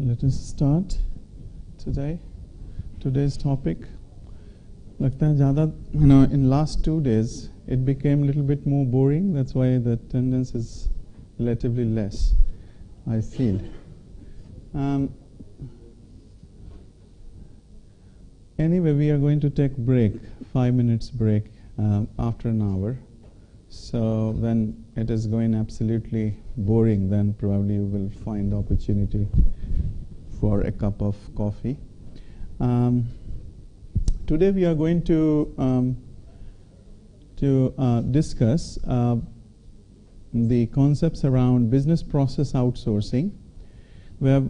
Let us start today's topic. लगता है ज़्यादा, in last 2 days it became a little bit more boring. That's why the attendance is relatively less, I feel. Anyway, we are going to take break, 5 minutes break after an hour. So when it is going absolutely boring, then probably you will find opportunity for a cup of coffee. Today we are going to discuss the concepts around business process outsourcing, where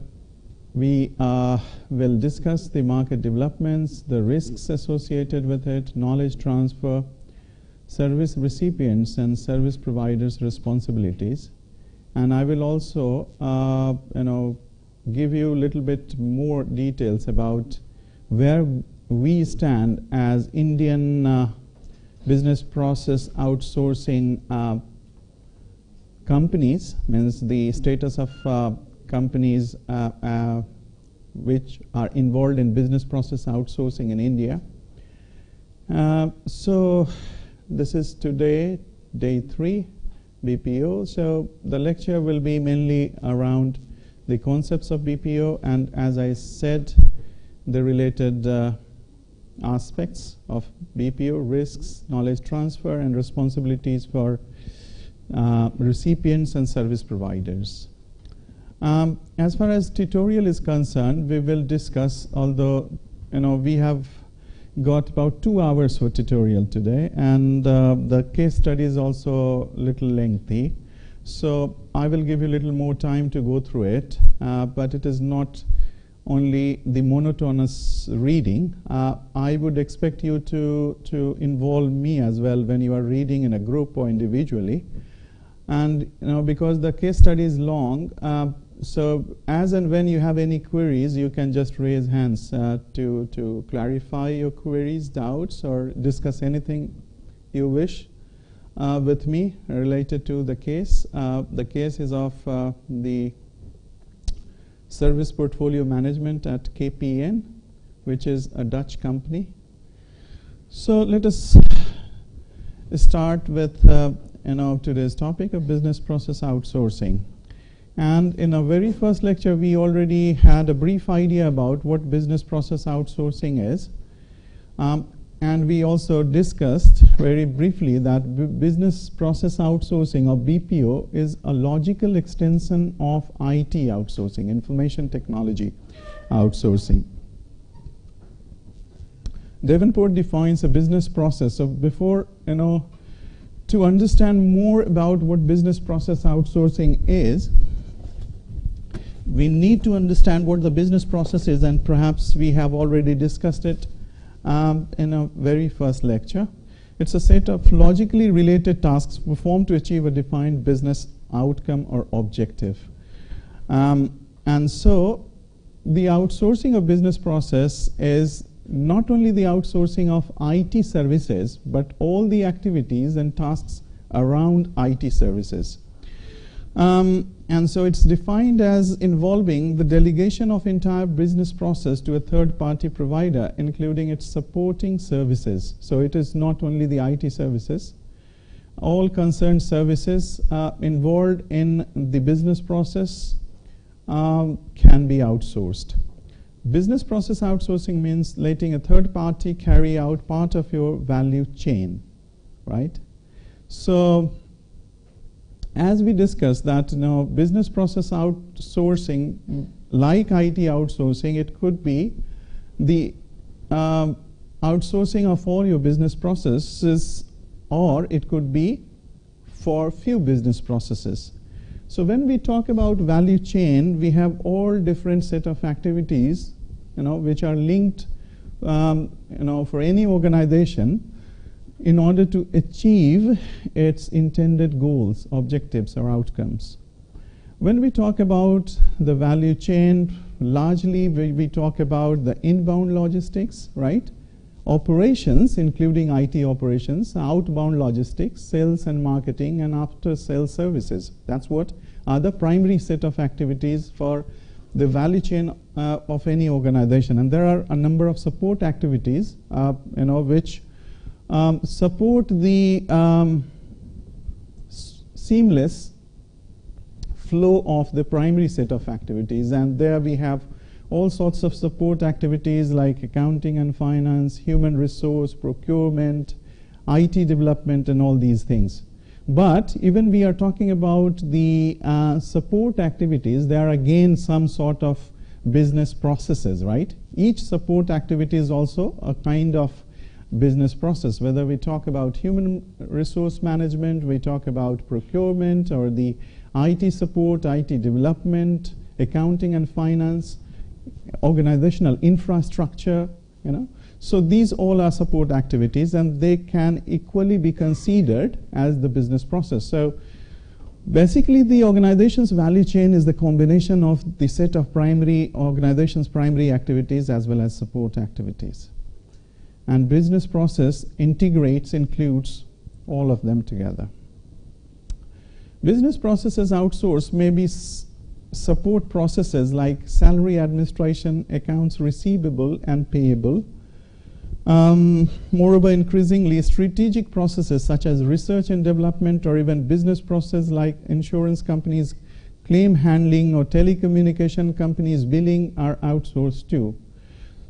we will discuss the market developments, the risks associated with it, knowledge transfer, service recipients and service providers' responsibilities, and I will also, give you a little bit more details about where we stand as Indian business process outsourcing companies, means the status of companies which are involved in business process outsourcing in India. So this is today, day 3, BPO. So the lecture will be mainly around the concepts of BPO and, as I said, the related aspects of BPO, risks, knowledge transfer, and responsibilities for recipients and service providers. As far as tutorial is concerned, we will discuss, although we have got about 2 hours for tutorial today, and the case study is also a little lengthy, so I will give you a little more time to go through it, but it is not only the monotonous reading. I would expect you to involve me as well when you are reading in a group or individually, and because the case study is long, so as and when you have any queries, you can just raise hands to clarify your queries, doubts, or discuss anything you wish with me related to the case. The case is of the service portfolio management at KPN, which is a Dutch company. So let us start with today's topic of business process outsourcing. And in our very first lecture, we already had a brief idea about what business process outsourcing is. And we also discussed very briefly that business process outsourcing, or BPO, is a logical extension of IT outsourcing, information technology outsourcing. Davenport defines a business process. So before, to understand more about what business process outsourcing is, we need to understand what the business process is, and perhaps we have already discussed it in a very first lecture. It's a set of logically related tasks performed to achieve a defined business outcome or objective. And so the outsourcing of business process is not only the outsourcing of IT services, but all the activities and tasks around IT services. And so it's defined as involving the delegation of entire business process to a third-party provider, including its supporting services. So it is not only the IT services. All concerned services involved in the business process can be outsourced. Business process outsourcing means letting a third party carry out part of your value chain, right? So as we discussed that, business process outsourcing, like IT outsourcing, it could be the outsourcing of all your business processes, or it could be for few business processes. So when we talk about value chain, we have all different set of activities, which are linked, for any organization, in order to achieve its intended goals, objectives, or outcomes. When we talk about the value chain, largely we talk about the inbound logistics, right? Operations, including IT operations, outbound logistics, sales and marketing, and after-sales services. That's what are the primary set of activities for the value chain of any organization. And there are a number of support activities, which support the seamless flow of the primary set of activities. And there we have all sorts of support activities like accounting and finance, human resource, procurement, IT development, and all these things. But even we are talking about the support activities, there are again some sort of business processes, right? Each support activity is also a kind of business process, whether we talk about human resource management, we talk about procurement, or the IT support, IT development, accounting and finance, organizational infrastructure, So these all are support activities, and they can equally be considered as the business process. So basically, the organization's value chain is the combination of the set of organization's primary activities as well as support activities. And business process includes all of them together. Business processes outsourced may be support processes like salary administration, accounts receivable and payable. Moreover, increasingly, strategic processes such as research and development, or even business process like insurance companies' claim handling or telecommunication companies' billing are outsourced too.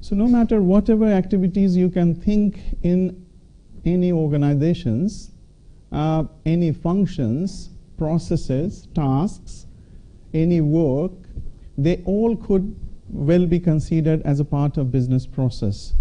So no matter whatever activities you can think in any organizations, any functions, processes, tasks, any work, they all could well be considered as a part of business process.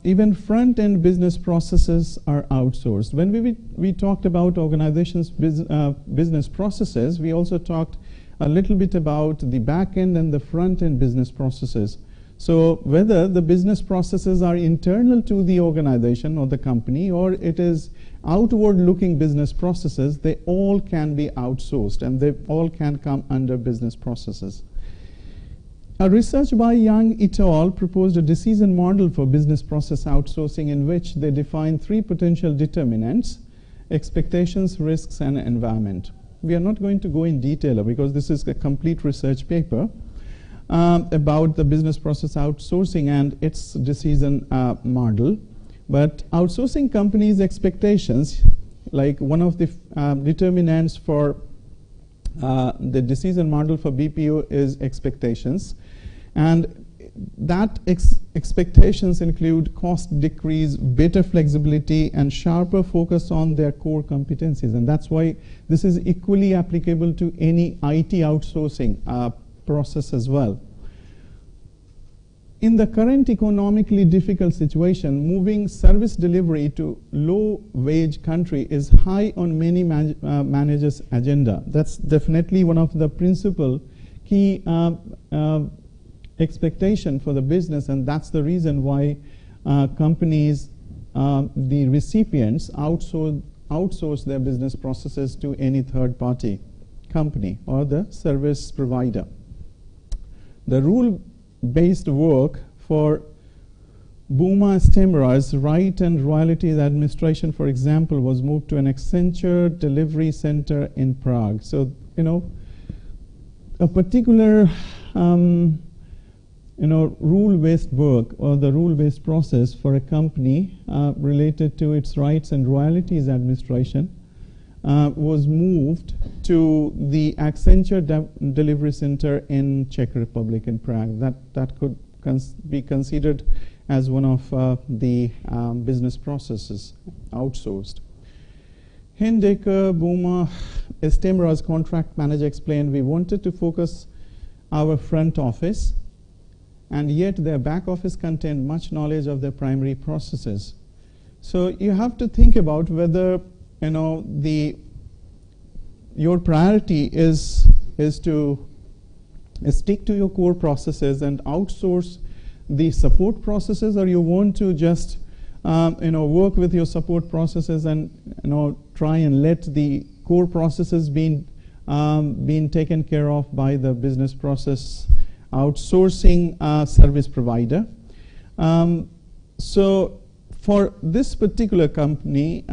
Even front-end business processes are outsourced. When we talked about organizations' business processes, we also talked a little bit about the back-end and the front-end business processes. So whether the business processes are internal to the organization or the company, or it is outward-looking business processes, they all can be outsourced, and they all can come under business processes. A research by Young et al. Proposed a decision model for business process outsourcing in which they define 3 potential determinants: expectations, risks, and environment. We are not going to go in detail because this is a complete research paper about the business process outsourcing and its decision model. But outsourcing companies' expectations, like one of the determinants for the decision model for BPO is expectations. And that expectations include cost decrease, better flexibility, and sharper focus on their core competencies. And that's why this is equally applicable to any IT outsourcing process as well. In the current economically difficult situation, moving service delivery to low-wage country is high on many managers' agenda. That's definitely one of the principal key expectation for the business, and that's the reason why companies, the recipients, outsource their business processes to any third-party company or the service provider. The rule-based work for Buma Stemra's right and royalties administration, for example, was moved to an Accenture delivery center in Prague. So, a particular rule-based work or the rule-based process for a company related to its rights and royalties administration was moved to the Accenture delivery center in Czech Republic in Prague. That could be considered as one of the business processes outsourced. Hindecker, Buma, Estemra's contract manager explained, we wanted to focus our front office, and yet their back office contained much knowledge of their primary processes. So you have to think about whether your priority is to stick to your core processes and outsource the support processes, or you want to just work with your support processes and try and let the core processes being taken care of by the business process outsourcing service provider. So for this particular company,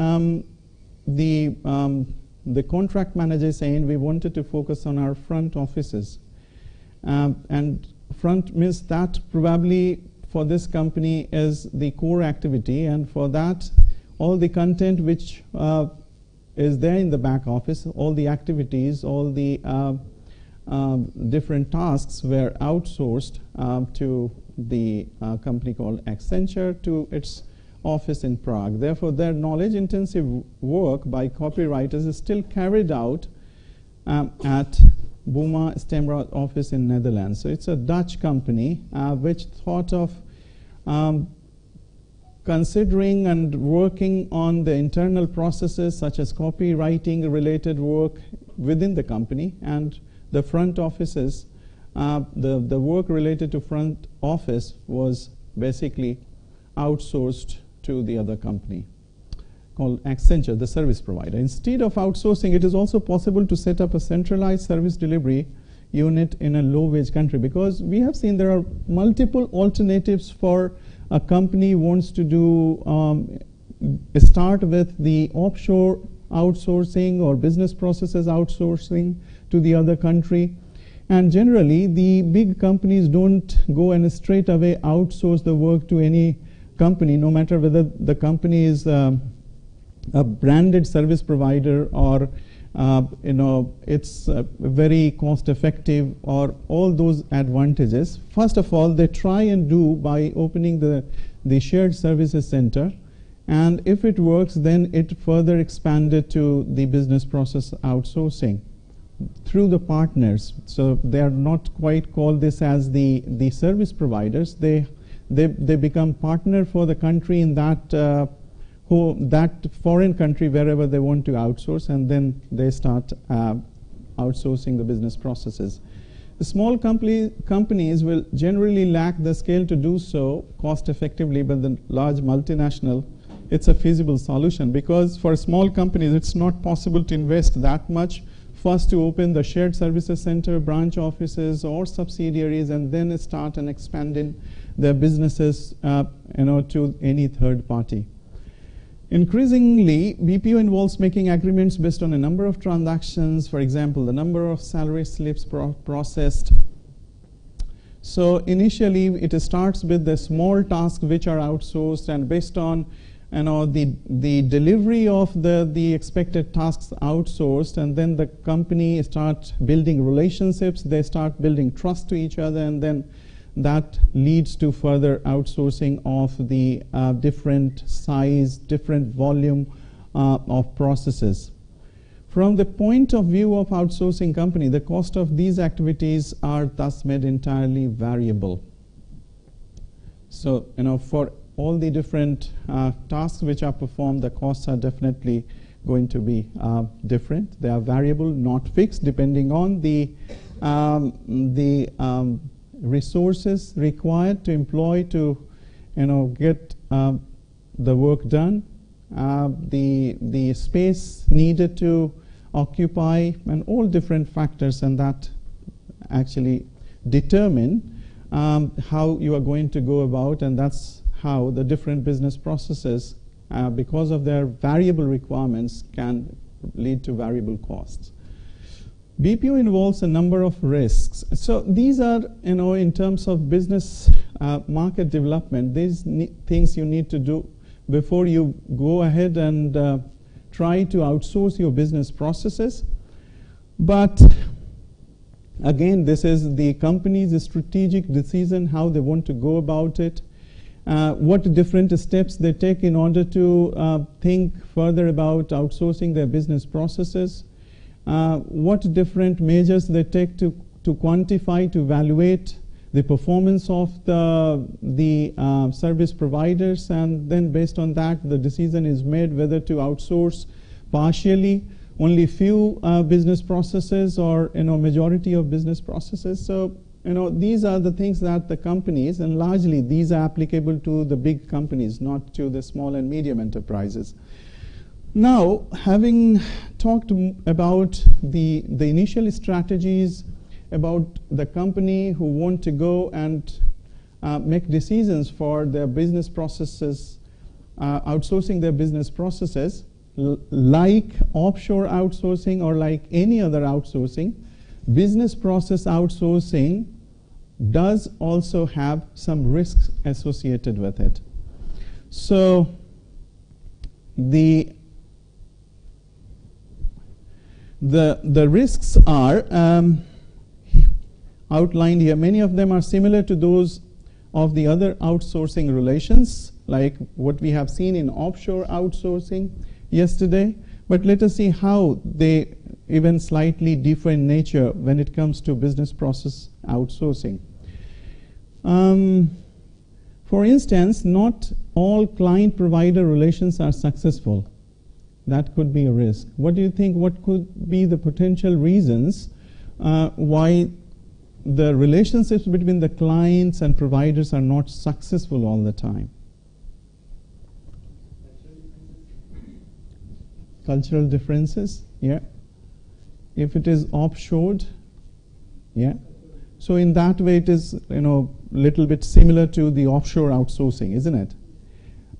the contract manager is saying we wanted to focus on our front offices. and front means that probably for this company is the core activity, and for that all the content which is there in the back office, all the activities, all the different tasks were outsourced to the company called Accenture, to its office in Prague. Therefore, their knowledge-intensive work by copywriters is still carried out at Buma Stemra office in Netherlands. So it's a Dutch company which thought of considering and working on the internal processes such as copywriting related work within the company, and the front offices, the work related to front office was basically outsourced to the other company called Accenture, the service provider. Instead of outsourcing, it is also possible to set up a centralized service delivery unit in a low-wage country, because we have seen there are multiple alternatives for a company wants to do start with the offshore outsourcing or business processes outsourcing to the other country. And generally, the big companies don't go and straight away outsource the work to any company, no matter whether the company is a branded service provider or it's very cost effective, or all those advantages. First of all, they try and do by opening the shared services center, and if it works, then it further expanded to the business process outsourcing through the partners. So they are not quite called this as the service providers. They become partner for the country in that that foreign country wherever they want to outsource, and then they start outsourcing the business processes. The small companies will generally lack the scale to do so cost effectively, but the large multinational, it's a feasible solution, because for small companies it's not possible to invest that much first to open the shared services center, branch offices or subsidiaries, and then start and expanding their businesses to any third party. Increasingly, BPO involves making agreements based on a number of transactions, for example, the number of salary slips processed. So initially, it starts with the small tasks which are outsourced, and based on the delivery of the expected tasks outsourced, and then the company starts building relationships, they start building trust to each other, and then that leads to further outsourcing of the different size, different volume of processes. From the point of view of outsourcing company, the cost of these activities are thus made entirely variable. So, for all the different tasks which are performed, the costs are definitely going to be different. They are variable, not fixed, depending on the resources required to employ to get the work done, the space needed to occupy, and all different factors, and that actually determine how you are going to go about, and that's how the different business processes, because of their variable requirements, can lead to variable costs. BPO involves a number of risks. So these are, in terms of business market development, these things you need to do before you go ahead and try to outsource your business processes. But again, this is the company's strategic decision, how they want to go about it, what different steps they take in order to think further about outsourcing their business processes. What different measures they take to quantify, to evaluate the performance of the service providers, and then based on that the decision is made whether to outsource partially, only few business processes, or majority of business processes. So these are the things that the companies, and largely these are applicable to the big companies, not to the small and medium enterprises. Now, having talked about the initial strategies about the company who want to go and make decisions for their business processes, outsourcing their business processes, like offshore outsourcing or like any other outsourcing, business process outsourcing does also have some risks associated with it. So the risks are outlined here. Many of them are similar to those of the other outsourcing relations, like what we have seen in offshore outsourcing yesterday. But let us see how they even slightly differ in nature when it comes to business process outsourcing. For instance, not all client-provider relations are successful. That could be a risk. What do you think? What could be the potential reasons why the relationships between the clients and providers are not successful all the time? Cultural differences, yeah. If it is offshored, yeah. So in that way, it is little bit similar to the offshore outsourcing, isn't it?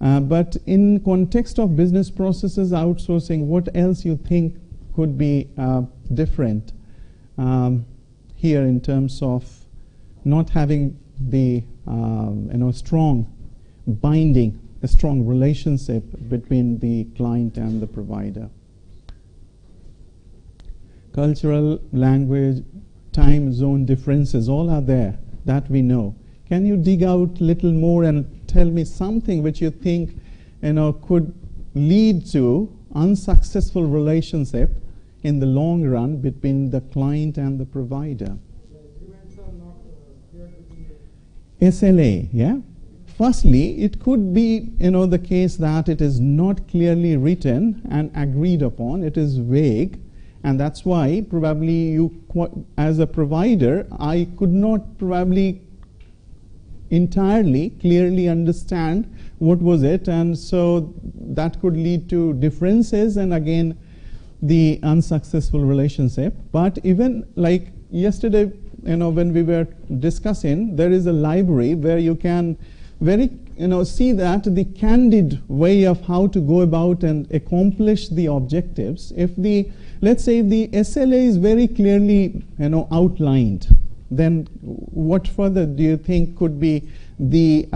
But in context of business processes outsourcing, what else you think could be different here in terms of not having the strong binding, a strong relationship between the client and the provider? Cultural, language, time zone differences, all are there, that we know. Can you dig out a little more and tell me something which you think could lead to unsuccessful relationship in the long run between the client and the provider? SLA, yeah. Firstly, it could be the case that it is not clearly written and agreed upon. It is vague, and that's why probably you, as a provider, I could not probably entirely clearly understand what was it, and so that could lead to differences and again the unsuccessful relationship. But even like yesterday, when we were discussing, there is a library where you can see that the candid way of how to go about and accomplish the objectives. If let's say the SLA is very clearly outlined, then what further do you think could be the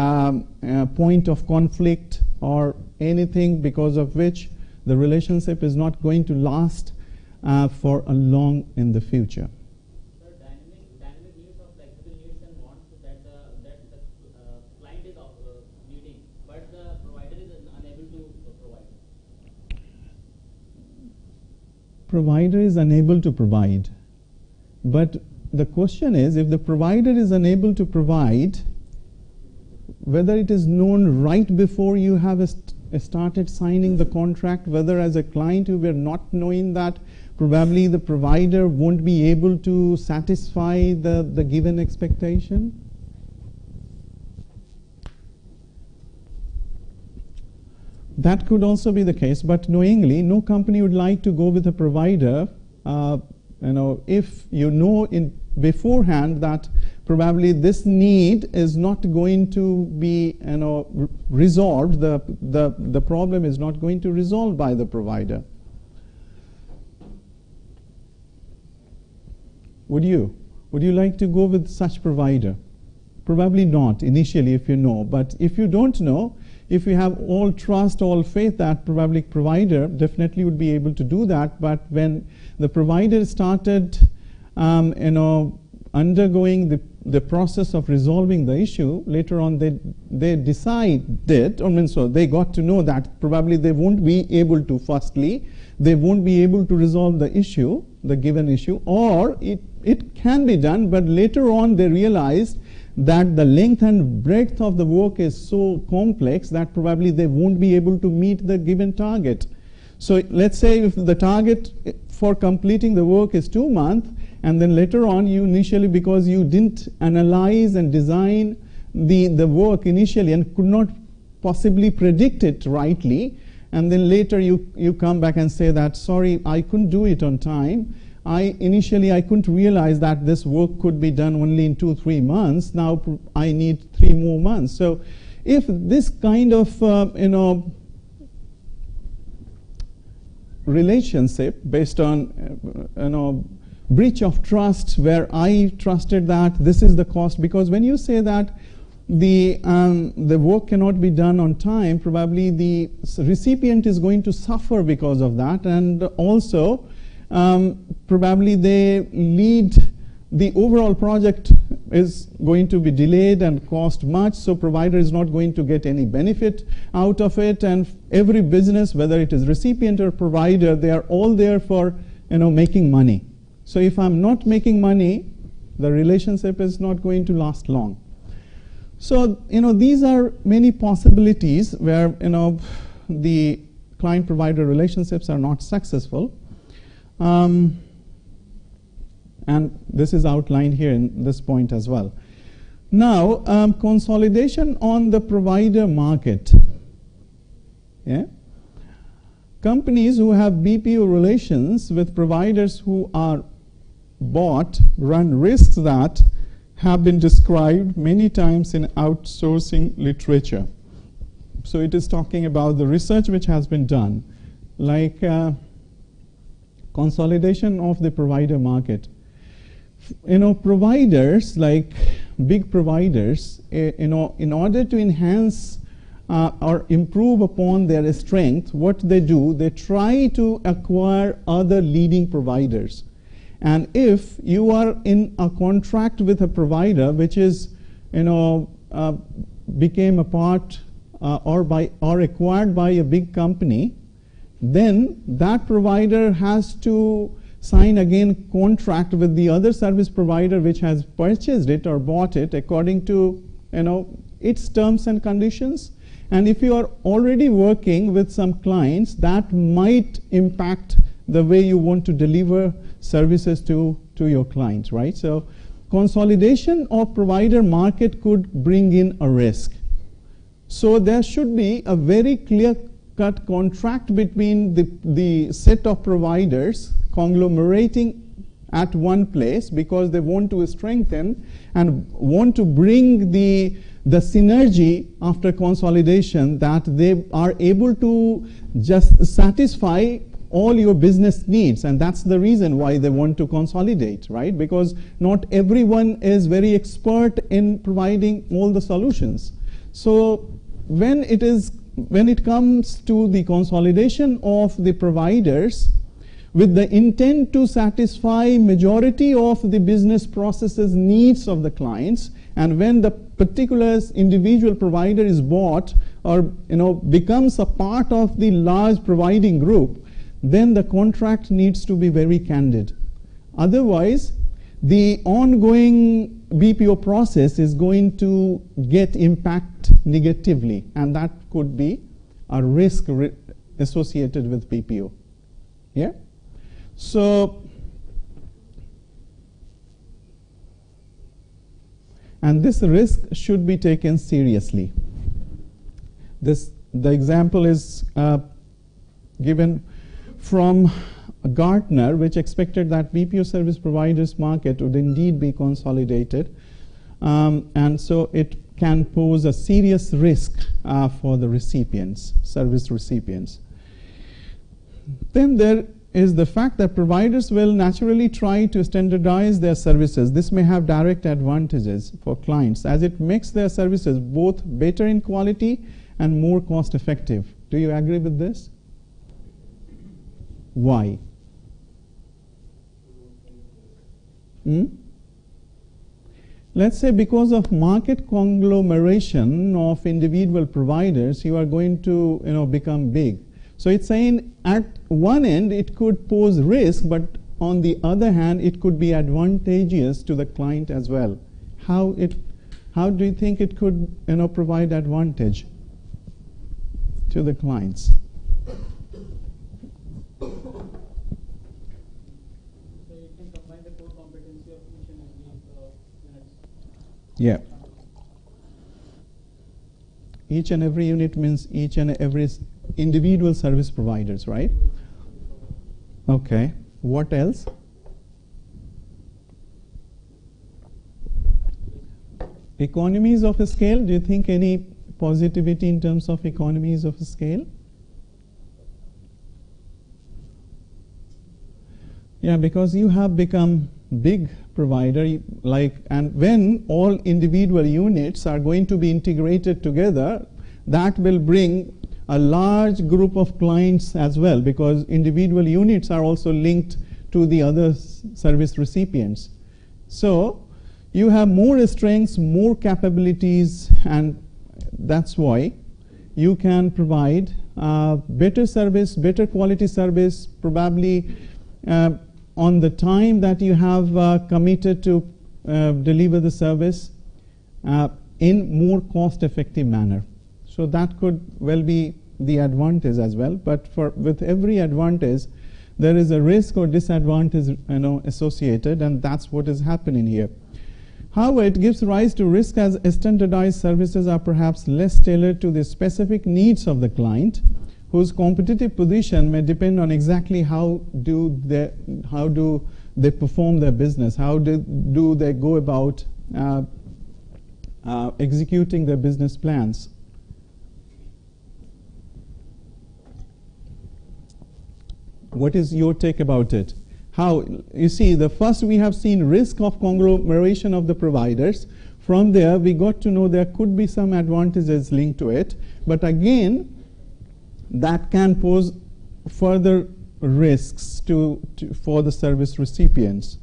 point of conflict or anything because of which the relationship is not going to last for a long in the future? So dynamic needs or flexible needs and wants that the client is needing, but the provider is unable to provide. Provider is unable to provide, but the question is, if the provider is unable to provide, whether it is known right before you have started signing the contract, whether as a client you were not knowing that probably the provider won't be able to satisfy the given expectation. That could also be the case, but knowingly, no company would like to go with a provider if you know beforehand that probably this need is not going to be resolved, the problem is not going to resolve by the provider. Would you like to go with such provider? Probably not initially if you know, but if you don't know, if you have all trust, all faith that probably provider definitely would be able to do that, but when the provider started undergoing the process of resolving the issue, later on they decided, so they got to know that probably they won't be able to, firstly, they won't be able to resolve the issue, the given issue, or it can be done, but later on they realized that the length and breadth of the work is so complex that probably they won't be able to meet the given target. So let's say if the target for completing the work is 2 months, and then later on you initially, because you didn't analyze and design the work initially and could not possibly predict it rightly, and then later you come back and say that, sorry, I couldn't do it on time. Initially I couldn't realize that this work could be done only in 2-3 months. Now I need 3 more months. So if this kind of relationship based on breach of trust where I trusted that this is the cost. Because when you say that the work cannot be done on time, probably the recipient is going to suffer because of that, and also probably they lead the overall project is going to be delayed and cost much, so provider is not going to get any benefit out of it. And every business, whether it is recipient or provider, they are all there for making money. So if I'm not making money, the relationship is not going to last long. So these are many possibilities where the client-provider relationships are not successful. And this is outlined here in this point as well. Now, consolidation on the provider market. Yeah? Companies who have BPO relations with providers who are bought run risks that have been described many times in outsourcing literature. So it is talking about the research which has been done, like consolidation of the provider market. Providers, like big providers, in order to enhance or improve upon their strength, what they do, they try to acquire other leading providers. And if you are in a contract with a provider which is, became a part or acquired by a big company, then that provider has to sign again contract with the other service provider which has purchased it or bought it according to its terms and conditions. And if you are already working with some clients, that might impact the way you want to deliver services to your clients, right? So consolidation of provider market could bring in a risk. So there should be a very clear-cut contract between the set of providers conglomerating at one place because they want to strengthen and want to bring the synergy after consolidation, that they are able to just satisfy all your business needs. And that's the reason why they want to consolidate, right? Because not everyone is very expert in providing all the solutions. So when it comes to the consolidation of the providers with the intent to satisfy majority of the business processes needs of the clients, and when the particular individual provider is bought or becomes a part of the large providing group, then the contract needs to be very candid. Otherwise, the ongoing BPO process is going to get impact negatively, and that could be a risk associated with BPO. Yeah? So, and this risk should be taken seriously. The example is given from Gartner, which expected that BPO service providers market would indeed be consolidated, and so it can pose a serious risk for the recipients, service recipients. Then there is the fact that providers will naturally try to standardize their services. This may have direct advantages for clients as it makes their services both better in quality and more cost effective. Do you agree with this? Why? Let's say because of market conglomeration of individual providers, you are going to become big. So it's saying at one end it could pose risk, but on the other hand it could be advantageous to the client as well. How do you think it could provide advantage to the clients? So you can combine the core competency of each and every unit. Yeah. Each and every unit means each and every individual service providers, right? Okay. What else? Economies of scale. Do you think any positivity in terms of economies of scale? Yeah, because you have become big provider, and when all individual units are going to be integrated together, that will bring a large group of clients as well, because individual units are also linked to the other service recipients. So you have more strengths, more capabilities, and that's why you can provide better service, better quality service, probably on the time that you have committed to deliver the service in more cost-effective manner. So that could well be the advantage as well. But with every advantage, there is a risk or disadvantage, associated, and that's what is happening here. However, it gives rise to risk as standardized services are perhaps less tailored to the specific needs of the client, whose competitive position may depend on exactly how do they perform their business, how do they go about executing their business plans. What is your take about it? How, you see, the first we have seen risk of conglomeration of the providers. From there, we got to know there could be some advantages linked to it. But again, that can pose further risks for the service recipients.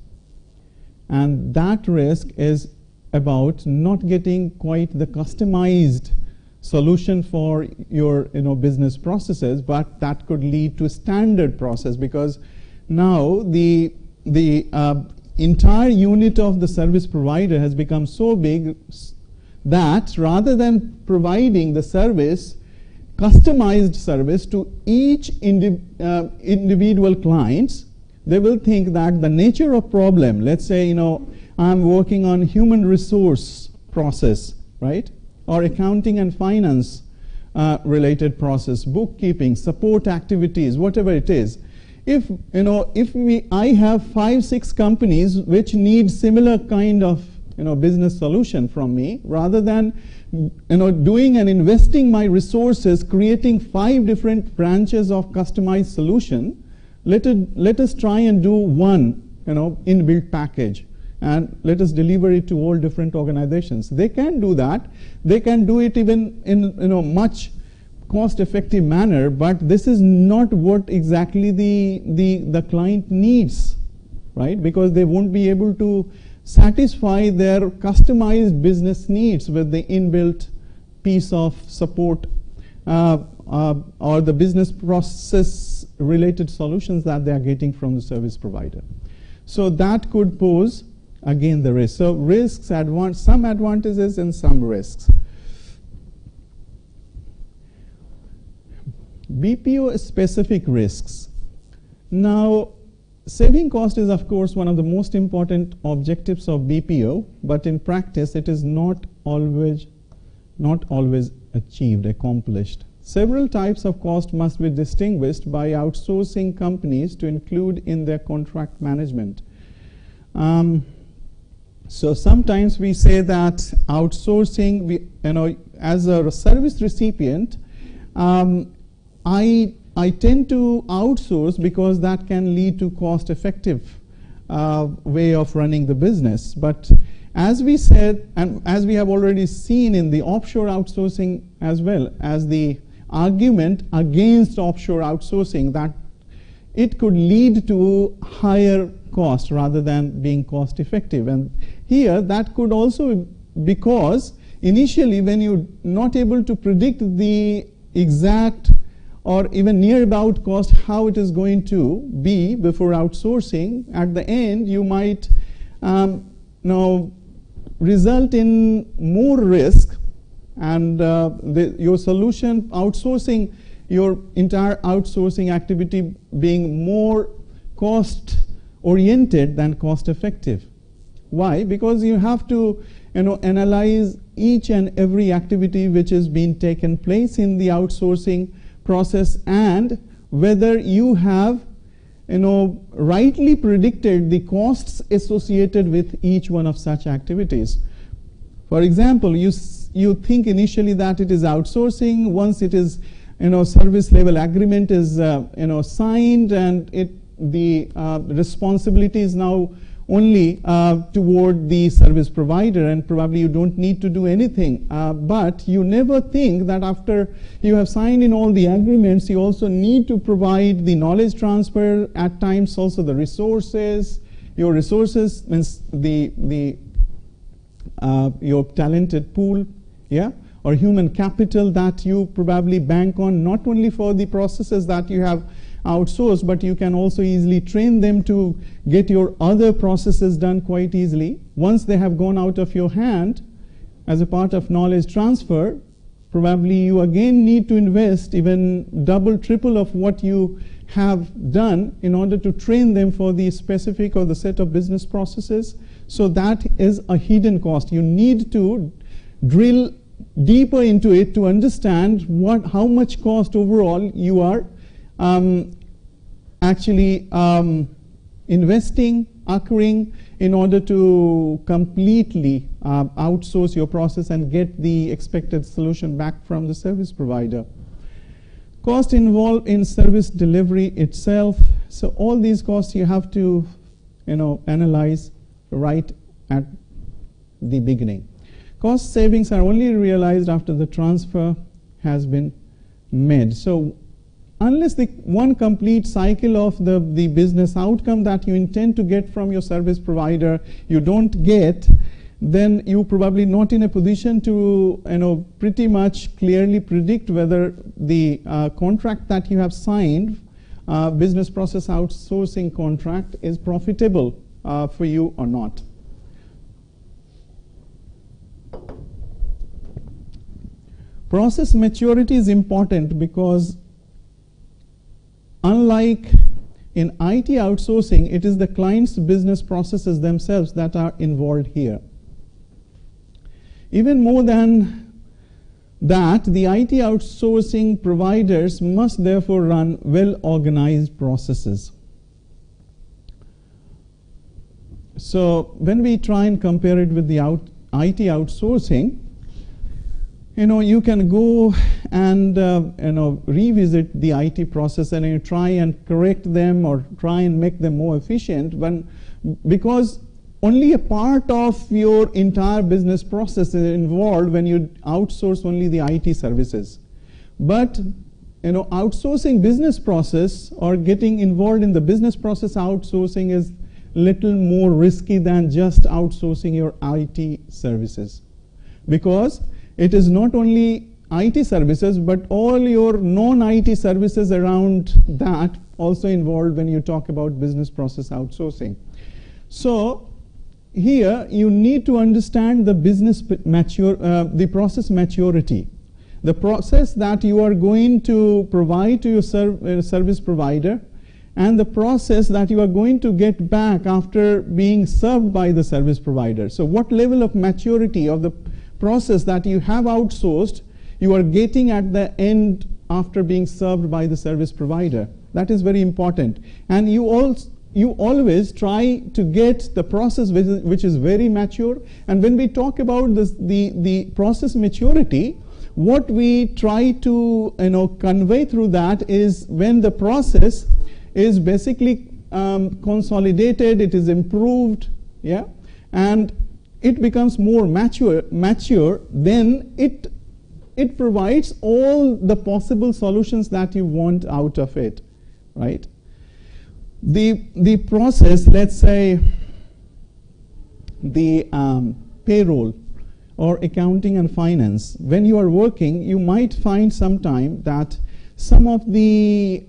And that risk is about not getting quite the customized solution for your business processes, but that could lead to standard process, because now the entire unit of the service provider has become so big that rather than providing the service, customized service to each individual clients, they will think that the nature of problem, let's say, I'm working on human resource process, right? Or accounting and finance related process, bookkeeping, support activities, whatever it is. If I have 5-6 companies which need similar kind of business solution from me, rather than doing and investing my resources, creating 5 different branches of customized solution, let us try and do one inbuilt package, and let us deliver it to all different organizations. They can do that. They can do it even in much cost-effective manner, but this is not what exactly the client needs, right? Because they won't be able to satisfy their customized business needs with the inbuilt piece of support or the business process related solutions that they are getting from the service provider. So that could pose again the risk. So risks, some advantages and some risks. BPO specific risks. Now, saving cost is of course one of the most important objectives of BPO, but in practice it is not always accomplished. Several types of cost must be distinguished by outsourcing companies to include in their contract management. So sometimes we say that outsourcing, as a service recipient, I tend to outsource because that can lead to cost-effective way of running the business. But as we said, and as we have already seen in the offshore outsourcing as well, as the argument against offshore outsourcing, that it could lead to higher cost rather than being cost-effective. And here that could also, because initially when you're not able to predict the exact or even near about cost, how it is going to be before outsourcing, at the end you might result in more risk, and your solution outsourcing, your entire outsourcing activity being more cost oriented than cost effective. Why? Because you have to analyze each and every activity which is being taken place in the outsourcing process, and whether you have rightly predicted the costs associated with each one of such activities. For example, you think initially that it is outsourcing. Once it is service level agreement is signed, and it responsibility is now only toward the service provider, and probably you don't need to do anything. But you never think that after you have signed in all the agreements, you also need to provide the knowledge transfer, at times also the resources. Your resources means your talented pool, yeah, or human capital that you probably bank on, not only for the processes that you have outsourced, but you can also easily train them to get your other processes done quite easily. Once they have gone out of your hand as a part of knowledge transfer, probably you again need to invest even double, triple of what you have done in order to train them for the specific or the set of business processes. So that is a hidden cost. You need to drill deeper into it to understand how much cost overall you are actually investing, occurring in order to completely outsource your process and get the expected solution back from the service provider. Cost involved in service delivery itself. So all these costs you have to analyze right at the beginning. Cost savings are only realized after the transfer has been made. So unless the one complete cycle of the business outcome that you intend to get from your service provider you don't get, then you're probably not in a position to pretty much clearly predict whether the contract that you have signed, business process outsourcing contract, is profitable for you or not. Process maturity is important because unlike in IT outsourcing, it is the client's business processes themselves that are involved here. Even more than that, the IT outsourcing providers must therefore run well-organized processes. So when we try and compare it with the IT outsourcing, you can go and revisit the IT process and you try and correct them or try and make them more efficient, because only a part of your entire business process is involved when you outsource only the IT services. But outsourcing business process or getting involved in the business process outsourcing is little more risky than just outsourcing your IT services, because it is not only IT services, but all your non-IT services around that also involved when you talk about business process outsourcing. So here you need to understand the the process maturity. The process that you are going to provide to your service provider and the process that you are going to get back after being served by the service provider. So what level of maturity of the process that you have outsourced you are getting at the end after being served by the service provider. That is very important. And you always try to get the process which is very mature. And when we talk about the process maturity, what we try to convey through that is when the process is basically consolidated, it is improved, yeah, and it becomes more mature, then it provides all the possible solutions that you want out of it, right? The process, let's say the payroll or accounting and finance, when you are working, you might find sometime that some of the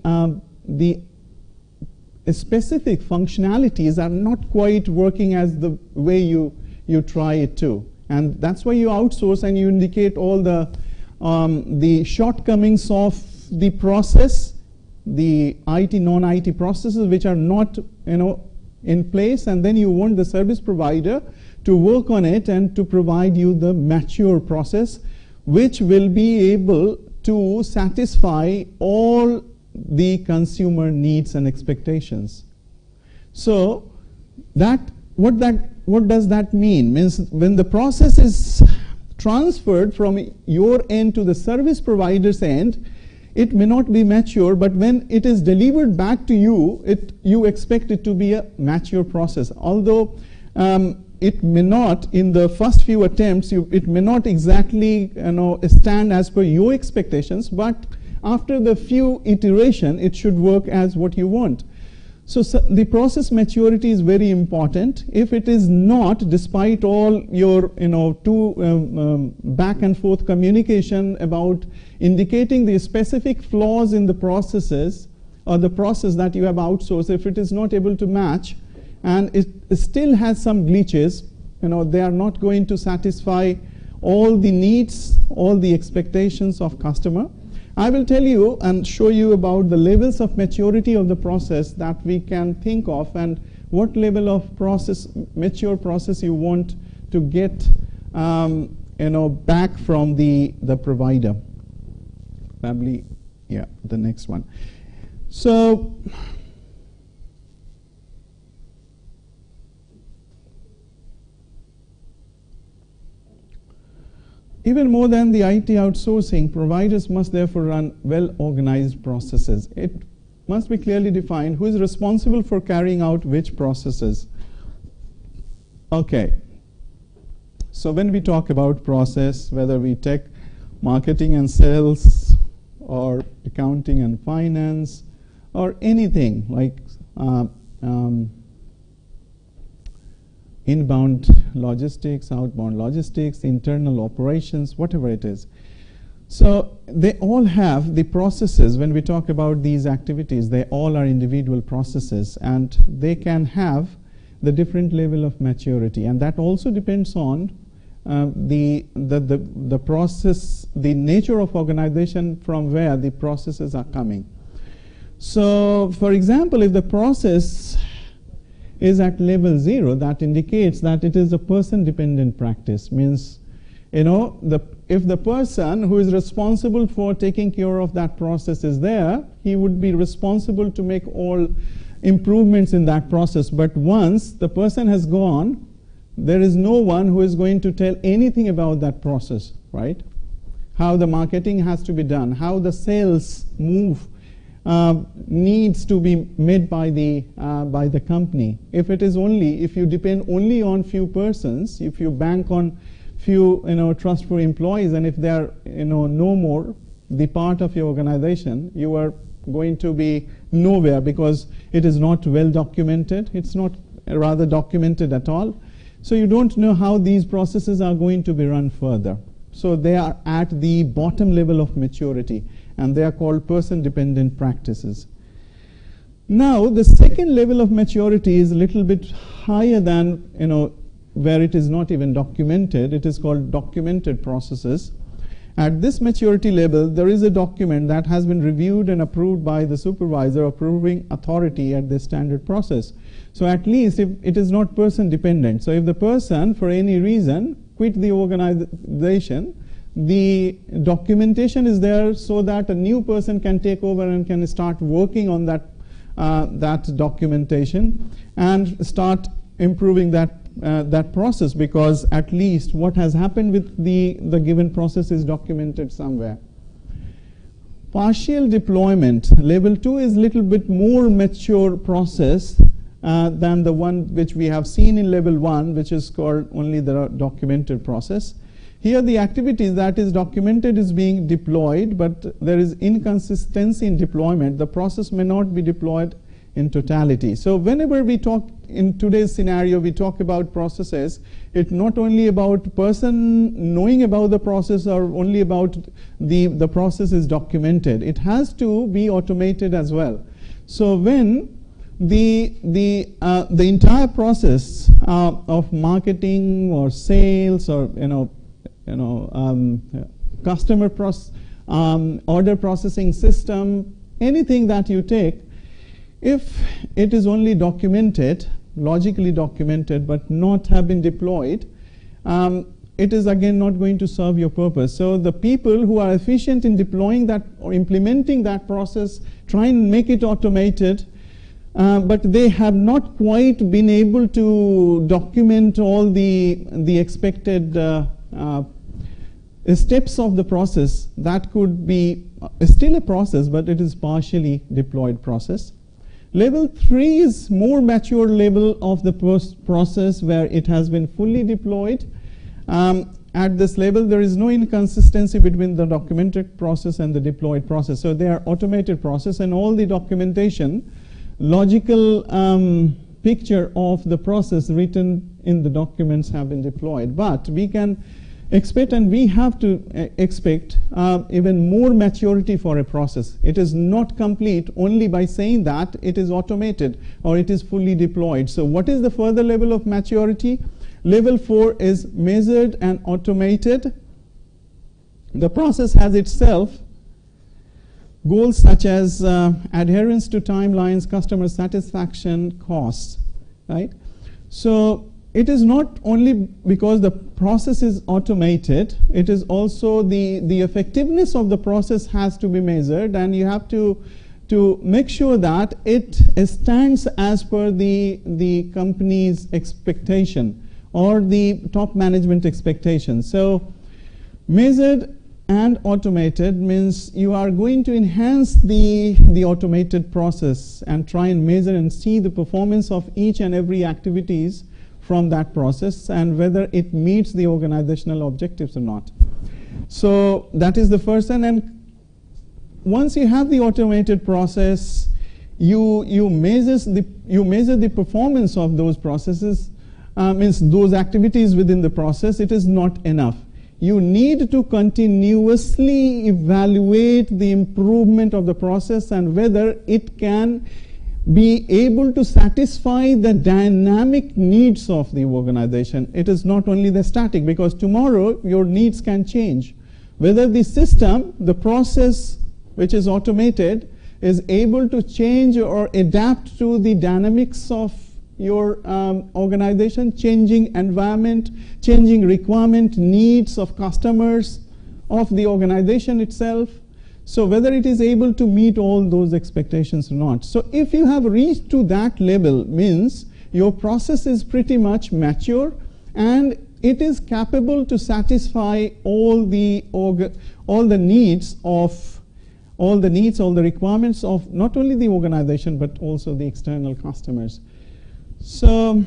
specific functionalities are not quite working as the way you try it to, and that's why you outsource and you indicate all the shortcomings of the process, the IT, non-IT processes which are not in place, and then you want the service provider to work on it and to provide you the mature process which will be able to satisfy all the consumer needs and expectations. So what does that mean? Means when the process is transferred from your end to the service provider's end, it may not be mature, but when it is delivered back to you, you expect it to be a mature process. Although it may not, in the first few attempts, it may not exactly stand as per your expectations, but after the few iteration, it should work as what you want. So the process maturity is very important. If it is not, despite all your back and forth communication about indicating the specific flaws in the processes or the process that you have outsourced, if it is not able to match and it still has some glitches, they are not going to satisfy all the needs, all the expectations of customer. I will tell you and show you about the levels of maturity of the process that we can think of, and what level of mature process you want to get back from the provider. Probably, yeah, the next one. So even more than the IT outsourcing, providers must therefore run well-organized processes. It must be clearly defined who is responsible for carrying out which processes. Okay. So when we talk about process, whether we take marketing and sales, or accounting and finance, or anything like inbound logistics, outbound logistics, internal operations, whatever it is. So they all have the processes. When we talk about these activities, they all are individual processes, and they can have the different level of maturity, and that also depends on the process, the nature of organization from where the processes are coming. So for example, if the process is at level 0, that indicates that it is a person-dependent practice. Means, if the person who is responsible for taking care of that process is there, he would be responsible to make all improvements in that process. But once the person has gone, there is no one who is going to tell anything about that process, right? How the marketing has to be done, how the sales move needs to be made by the company. If you depend only on few persons, if you bank on few trustful employees, and if they are no more the part of your organization, you are going to be nowhere, because it is not well documented. It's not rather documented at all. So you don't know how these processes are going to be run further. So they are at the bottom level of maturity, and they are called person-dependent practices. Now, the second level of maturity is a little bit higher than, where it is not even documented. It is called documented processes. At this maturity level, there is a document that has been reviewed and approved by the supervisor approving authority at the standard process. So at least if it is not person-dependent. So if the person, for any reason, quit the organization, the documentation is there so that a new person can take over and can start working on that documentation and start improving that process, because at least what has happened with the given process is documented somewhere. Partial deployment, level 2, is a little bit more mature process than the one which we have seen in level 1, which is called only the documented process. Here the activity that is documented is being deployed, but there is inconsistency in deployment. The process may not be deployed in totality. So whenever we talk in today's scenario, we talk about processes, it's not only about person knowing about the process or only about the process is documented. It has to be automated as well. So when the entire process of marketing or sales or customer order processing system, anything that you take, if it is only documented, logically documented, but not have been deployed, it is again not going to serve your purpose. So the people who are efficient in deploying that or implementing that process try and make it automated, but they have not quite been able to document all the expected steps of the process that could be still a process, but it is partially deployed process. Level 3 is more mature level of the process where it has been fully deployed. At this level, there is no inconsistency between the documented process and the deployed process. So they are automated process, and all the documentation, logical picture of the process written in the documents have been deployed. But we can expect, and we have to expect even more maturity for a process. It is not complete only by saying that it is automated or it is fully deployed. So what is the further level of maturity? Level 4 is measured and automated. The process has itself goals such as adherence to timelines, customer satisfaction, costs, right? So it is not only because the process is automated, it is also the effectiveness of the process has to be measured, and you have to make sure that it stands as per the company's expectation or the top management expectation. So measured and automated means you are going to enhance the automated process and try and measure and see the performance of each and every activities from that process and whether it meets the organizational objectives or not. So that is the first one. And once you have the automated process, you measure the performance of those processes. Means those activities within the process. It is not enough. You need to continuously evaluate the improvement of the process and whether it can be able to satisfy the dynamic needs of the organization. It is not only the static, because tomorrow your needs can change. Whether the system, the process which is automated, is able to change or adapt to the dynamics of your organization, changing environment, changing requirement, needs of customers, of the organization itself. So whether it is able to meet all those expectations or not. So if you have reached to that level, means your process is pretty much mature and it is capable to satisfy all the needs, all the requirements of not only the organization but also the external customers. So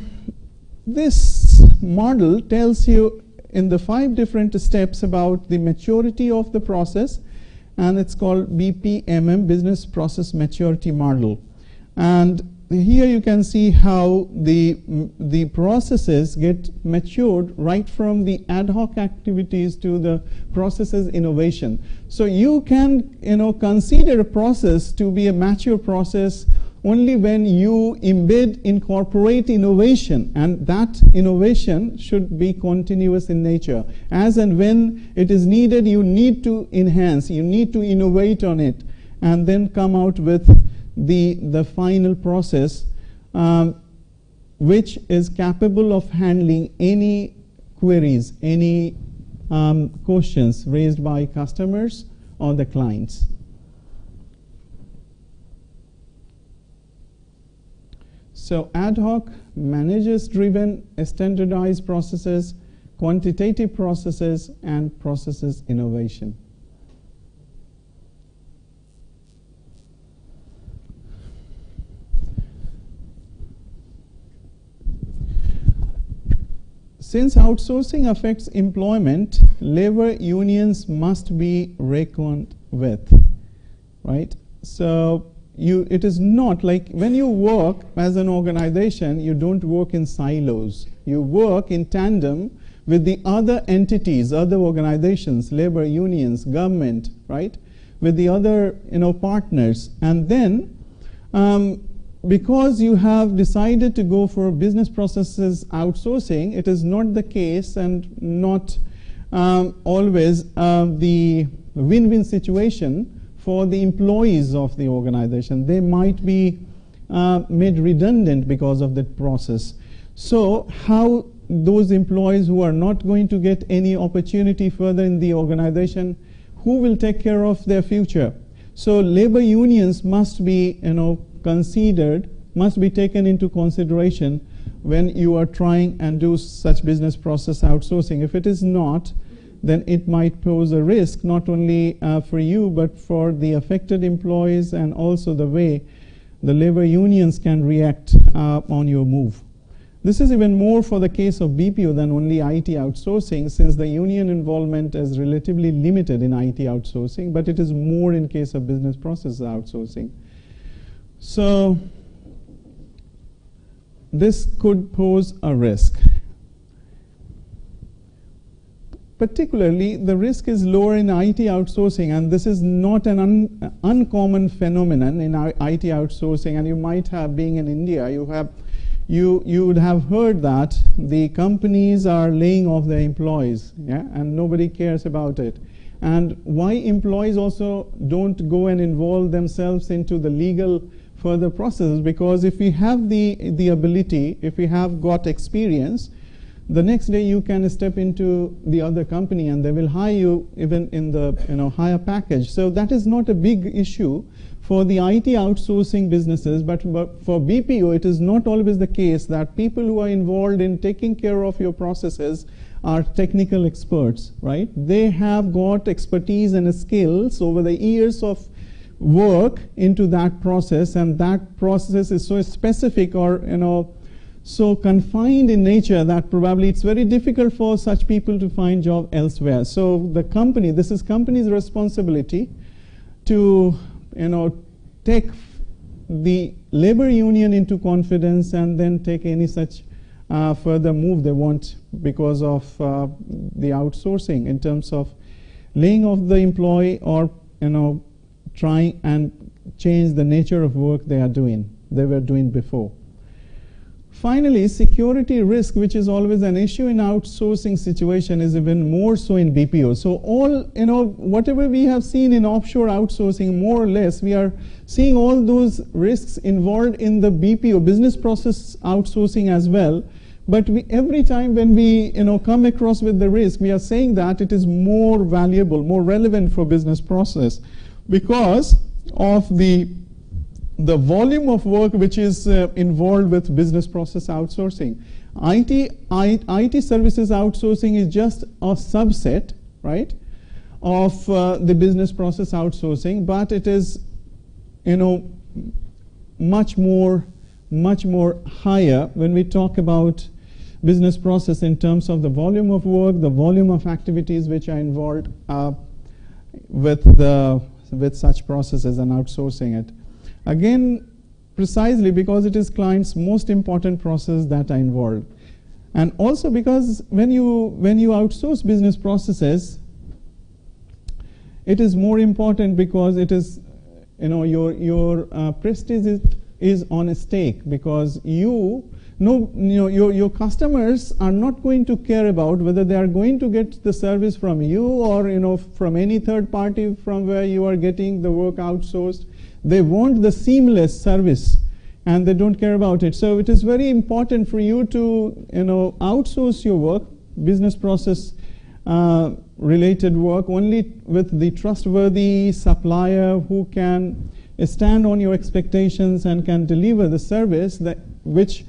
this model tells you in the 5 different steps about the maturity of the process, and it's called BPMM, Business Process Maturity Model. And here you can see how the processes get matured right from the ad hoc activities to the processes innovation. So you can consider a process to be a mature process only when you incorporate innovation, and that innovation should be continuous in nature. As and when it is needed, you need to enhance, you need to innovate on it, and then come out with the final process which is capable of handling any queries, any questions raised by customers or the clients. So ad hoc, managers-driven, standardized processes, quantitative processes, and processes innovation. Since outsourcing affects employment, labor unions must be reckoned with, right? So it is not like when you work as an organization, you don't work in silos. You work in tandem with the other entities, other organizations, labor unions, government, right? With the other partners. And then because you have decided to go for business processes outsourcing, it is not the case and not always the win-win situation for the employees of the organization. They might be made redundant because of that process. So how those employees who are not going to get any opportunity further in the organization, who will take care of their future? So labor unions must be considered, must be taken into consideration when you are trying and do such business process outsourcing. If it is not, then it might pose a risk not only for you but for the affected employees, and also the way the labor unions can react on your move. This is even more for the case of BPO than only IT outsourcing, since the union involvement is relatively limited in IT outsourcing, but it is more in case of business process outsourcing. So this could pose a risk. Particularly, the risk is lower in IT outsourcing, and this is not an uncommon phenomenon in IT outsourcing. And you might have, being in India, you would have heard that the companies are laying off their employees, yeah, and nobody cares about it. And why employees also don't go and involve themselves into the legal further processes? Because if we have the ability, if we have got experience, the next day you can step into the other company and they will hire you even in the higher package. So that is not a big issue for the IT outsourcing businesses, but for BPO it is not always the case that people who are involved in taking care of your processes are technical experts, right? They have got expertise and skills over the years of work into that process, and that process is so specific or so confined in nature that probably it's very difficult for such people to find job elsewhere. So the company, this is company's responsibility to take the labor union into confidence and then take any such further move they want because of the outsourcing, in terms of laying off the employee or trying and change the nature of work they were doing before. Finally, security risk, which is always an issue in outsourcing situation, is even more so in BPO. So all, whatever we have seen in offshore outsourcing, more or less, we are seeing all those risks involved in the BPO, business process outsourcing as well. But every time when we come across with the risk, we are saying that it is more valuable, more relevant for business process because of the volume of work which is involved with business process outsourcing. IT services outsourcing is just a subset, right, of the business process outsourcing, but it is, much more higher when we talk about business process in terms of the volume of work, the volume of activities which are involved with such processes and outsourcing it. Again, precisely because it is client's most important process that are involved. And also because when you outsource business processes, it is more important because it is, your prestige is on a stake, because your customers are not going to care about whether they are going to get the service from you or from any third party from where you are getting the work outsourced. They want the seamless service and they don't care about it. So it is very important for you to outsource your work, business process related work, only with the trustworthy supplier who can stand on your expectations and can deliver the service which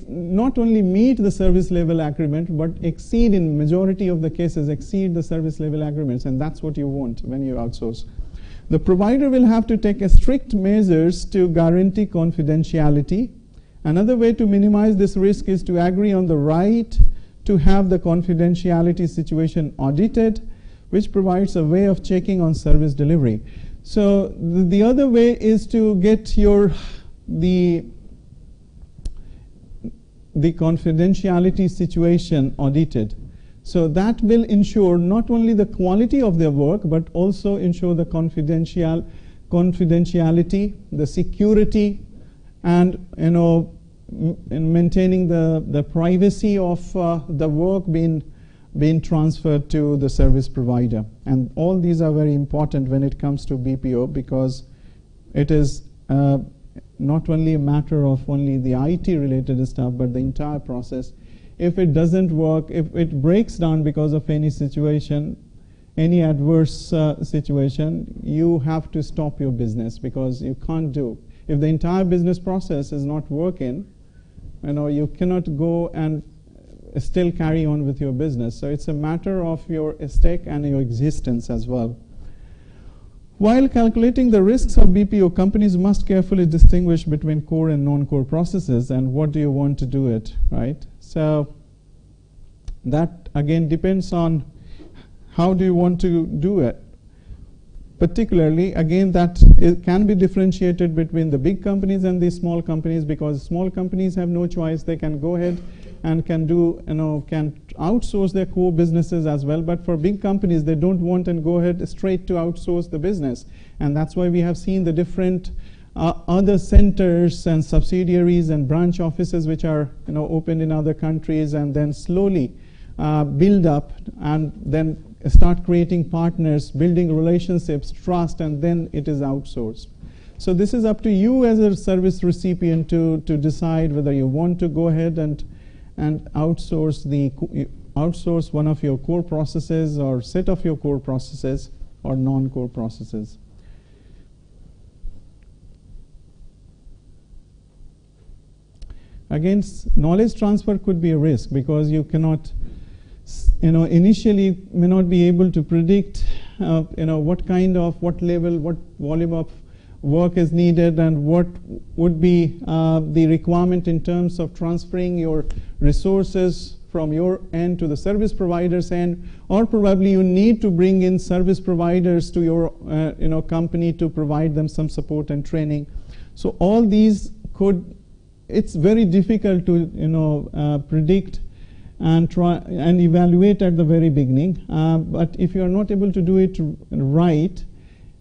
not only meet the service level agreement but exceed, in majority of the cases, exceed the service level agreements, and that's what you want when you outsource. The provider will have to take strict measures to guarantee confidentiality. Another way to minimize this risk is to agree on the right to have the confidentiality situation audited, which provides a way of checking on service delivery. So the other way is to get the confidentiality situation audited. So that will ensure not only the quality of their work, but also ensure the confidentiality, the security, and in maintaining the privacy of the work being transferred to the service provider. And all these are very important when it comes to BPO, because it is not only a matter of only the IT related stuff, but the entire process. If it doesn't work, if it breaks down because of any situation, any adverse situation, you have to stop your business, because you can't do. If the entire business process is not working, you cannot go and still carry on with your business. So it's a matter of your stake and your existence as well. While calculating the risks of BPO, companies must carefully distinguish between core and non-core processes and what do you want to do it, right? So that again depends on how do you want to do it. Particularly, again, that it can be differentiated between the big companies and the small companies, because small companies have no choice. They can go ahead and can do, can outsource their core businesses as well. But for big companies, they don't want and go ahead straight to outsource the business. And that's why we have seen the different other centers and subsidiaries and branch offices which are opened in other countries, and then slowly build up and then start creating partners, building relationships, trust, and then it is outsourced. So this is up to you as a service recipient to decide whether you want to go ahead and outsource one of your core processes or set of your core processes or non-core processes. Again, knowledge transfer could be a risk because you cannot, initially may not be able to predict, what level, what volume of work is needed and what would be the requirement in terms of transferring your resources from your end to the service provider's end, or probably you need to bring in service providers to your company to provide them some support and training. So all these it's very difficult to predict and try and evaluate at the very beginning. But if you are not able to do it right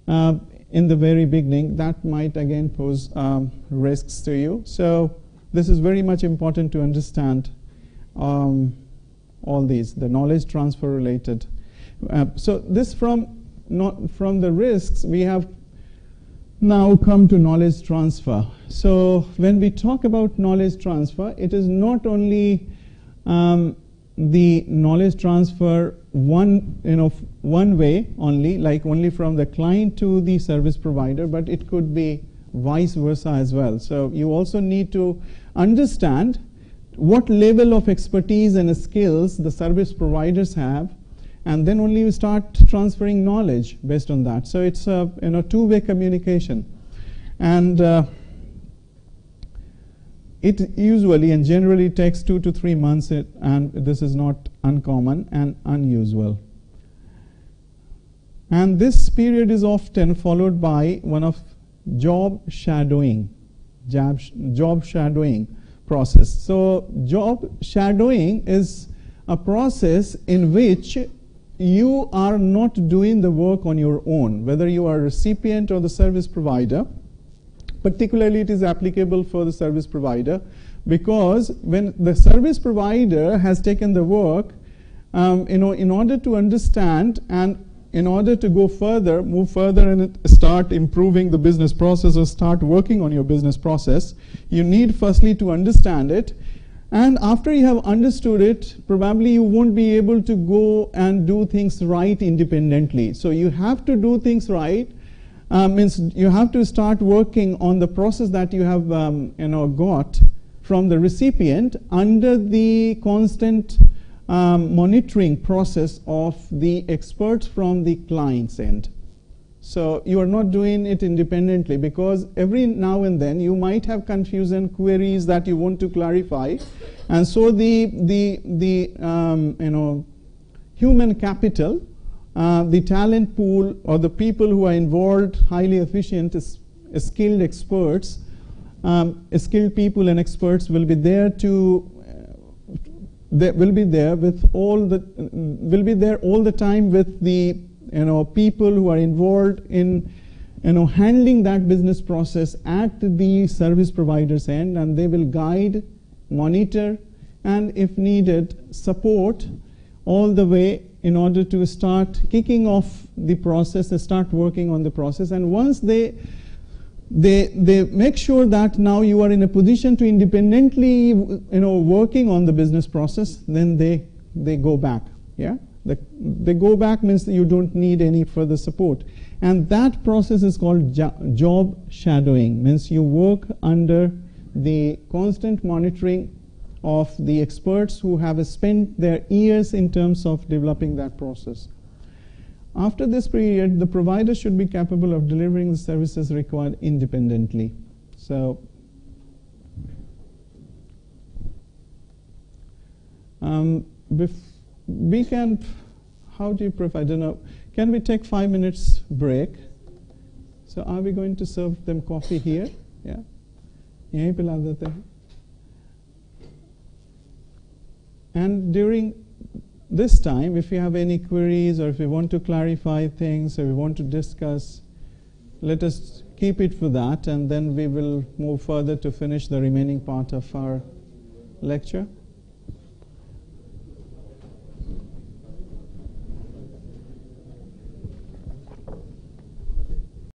in the very beginning, that might again pose risks to you. So this is very much important to understand all these, the knowledge transfer related. So this from the risks, we have now come to knowledge transfer. So when we talk about knowledge transfer, it is not only the knowledge transfer one way only, like only from the client to the service provider, but it could be vice versa as well. So you also need to understand what level of expertise and skills the service providers have, and then only you start transferring knowledge based on that. So it's a two-way communication, and it usually and generally takes 2 to 3 months, and this is not uncommon and unusual. And this period is often followed by one of job shadowing process. So job shadowing is a process in which you are not doing the work on your own, whether you are a recipient or the service provider. Particularly, it is applicable for the service provider, because when the service provider has taken the work, in order to understand and in order to move further and start improving the business process or start working on your business process, you need firstly to understand it. And after you have understood it, probably you won't be able to go and do things right independently. So you have to do things right. Means you have to start working on the process that you have got from the recipient under the constant monitoring process of the experts from the client's end. So you are not doing it independently, because every now and then you might have confusion, queries that you want to clarify, and so the human capital, the talent pool, or the people who are involved, highly efficient, skilled experts, skilled people and experts will be there all the time with the people who are involved in handling that business process at the service provider's end, and they will guide, monitor, and if needed, support all the way in order to start kicking off the process and start working on the process. And once they make sure that now you are in a position to independently working on the business process, then they go back. They go back means that you don't need any further support, and that process is called job shadowing. Means you work under the constant monitoring of the experts who have spent their years in terms of developing that process. After this period, the provider should be capable of delivering the services required independently. So, we can, how do you prefer? I don't know. Can we take 5 minutes break? So, are we going to serve them coffee here? Yeah. यहीं पे ला देते हैं. And during this time, if you have any queries or if you want to clarify things or we want to discuss, let us keep it for that, and then we will move further to finish the remaining part of our lecture.